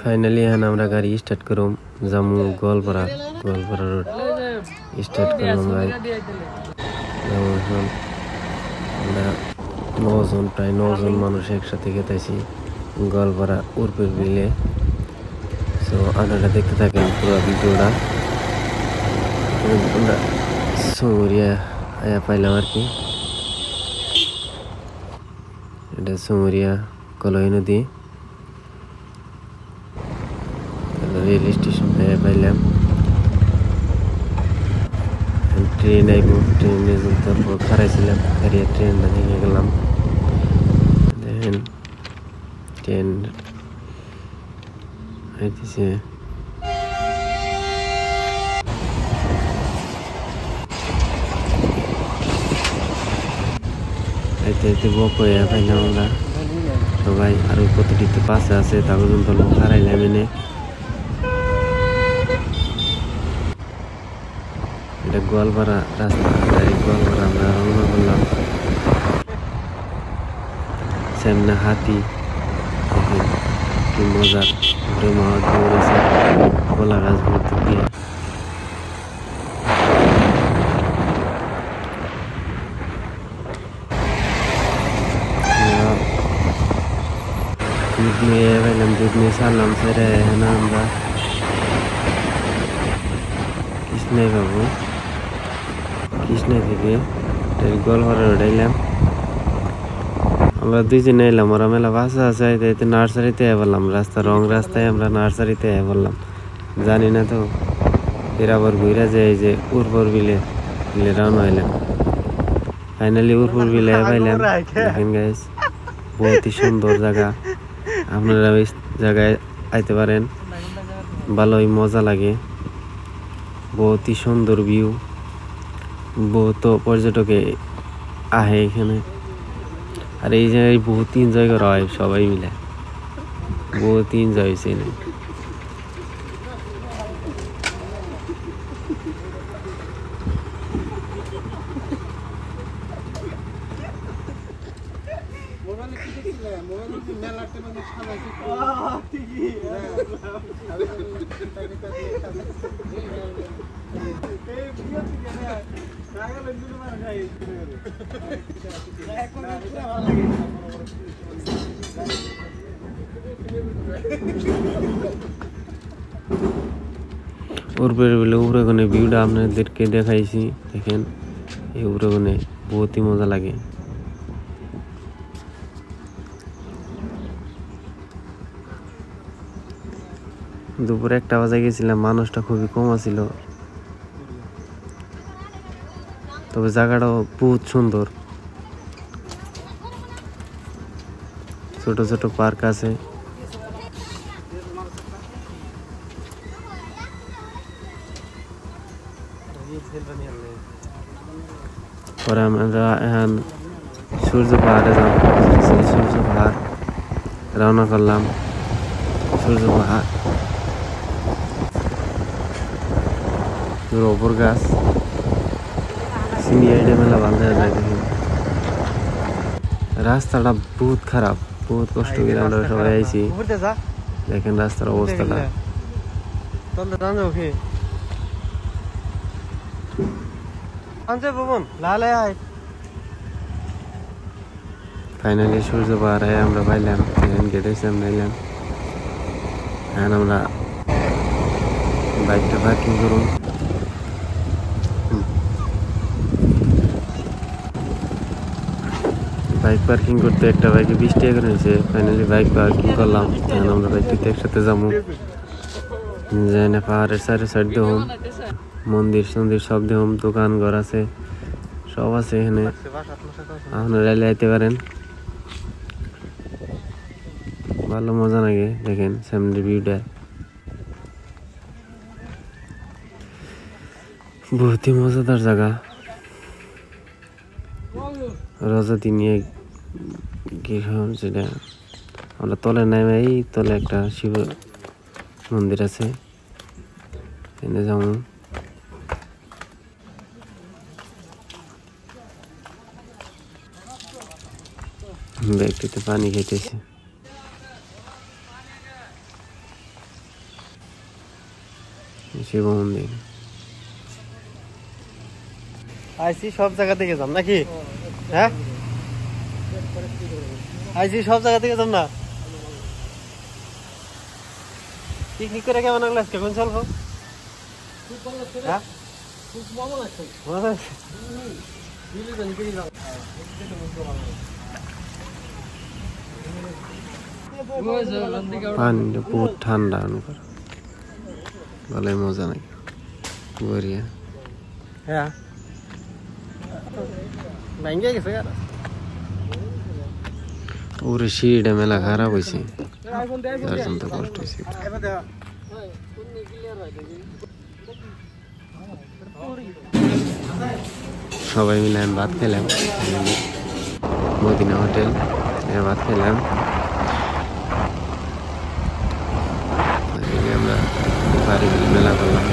Finally यहाँ আমরা গাড়ি স্টার্ট করুম জামু গোয়ালপাড়া রোড স্টার্ট করলাম ভাই আমরা 9 জন প্রায় 9 জন মানুষ একসাথে গেতেছি গোয়ালপাড়া উর্পের বিলে সো আপনারা দেখতে থাকেন পুরো ভিডিওটা আমরা সুমরিয়া আয়া পাইলাম আর কি এটা সুমরিয়া কলই নদী रेल स्टेशन पे पाइलाम ट्रेन आइब ट्रेने तो खाराइছিলাম खारिया ट्रेन ভেঙে গেলাম দেখেন ট্রেন আইতেছে আইতে বকয়া পাইলাম আমরা তো ভাই আর কতটিতে পাশে আছে তা পর্যন্ত লোক হারাইলাম এনে এটা গোয়ালপাড়া রাস্তা গোয়ালপাড়া আমরা রওনা করলাম সামনে হাতি দেখেন কি মজার ঘুরে মাওয়া দৌড়েছে কলা গাছ ভর্তি দিয়ে দুধ নিয়ে পাইলাম দুধ নিয়ে সারলাম সেরে এখানে আমরা কৃষ্ণাই বাবু কৃষ্ণা থেকে গোয়ালপাড়া রোড আইলাম আমরা দুইজনে এলাম ওরা মেলা বাসা আছে এতে নার্সারিতে বললাম রাস্তা রং রাস্তায় আমরা নার্সারিতে বললাম জানি না তো এর আবার ঘুরে যায় যে উর্বর বিলে রওনা হইলাম ফাইনালি উর্বর বিলে পাইলাম দেখেন গাইস বহুত সুন্দর জায়গা আপনারা এই জায়গায় আইতে পারেন ভালোই মজা লাগে বহুত সুন্দর ভিউ বহুত পর্যটকে আহে এখানে আর এই জায়গায় বহুত এনজয় করা হয় সবাই মিলে বহুত এনজয় হয়েছে উপরে কোনে ভিউটা আপনাদেরকে দেখাইছি দেখেন এই উপরে কোনে বহুতই মজা লাগে দুপুরে 1টা বাজে গেছিলাম মানুষটা খুবই কম ছিল তবে জায়গাটাও বহুত সুন্দর ছোট ছোট পার্ক আছে পরে আমরা এখন সূর্য পাহাড়ে যাব সূর্য পাহাড় রওনা করলাম সূর্য পাহাড় রবর গাছ সিনিয়াইডে মেলা ভালো যায় দেখেন রাস্তাটা বহুত খারাপ বহুত কষ্ট করে আমরা সবাই আইছি দেখেন রাস্তার অবস্থাটা ফাইনালি সূর্য পাহাড়ে আমরা পাইলাম গেটের সামনে এলাম এখন আমরা বাইকটা পার্কিং করুন বাইক পার্কিং করতে একটা বাইকে 20 টাকা করে নিয়েছে ফাইনালি বাইক পার্কিং করলাম এখন আমরা বাইকটিতে একসাথে যাবো যাই না পাহাড়ের সাইড দেখুন মন্দির সন্দির সব দেখুন দোকান ঘর আছে সব আছে এখানে আপনারা রেলে আইতে পারেন ভালো মজা লাগে দেখেন সামনের ভিউটা বহুতই মজাদার জায়গা রজতী নিয়ে গেলাম সেটা আমরা তলে নেমে এই তলে একটা শিব মন্দির আছে এনে যাবো ব্যক্তিতে পানি খেতেছে। শিব মন্দির আইসি সব জায়গা থেকে যাম নাকি? হ্যাঁ আইসি সব জায়গা থেকে যাম না। পিকনিক করে কেমন লাগলো আজকে? কোন চলবো? হ্যাঁ পানিটা বহুত ঠান্ডা ভালোই মজা নাকি বরিয়া। হ্যাঁ ওরে সিঁড়িটা মেলা খারাপ হয়েছে, তার জন্য তো কষ্ট হয়েছে। সবাই মিলে আমি ভাত খেলাম মদিনা হোটেল, ভাত খেলাম। আমরা মেলা করলাম।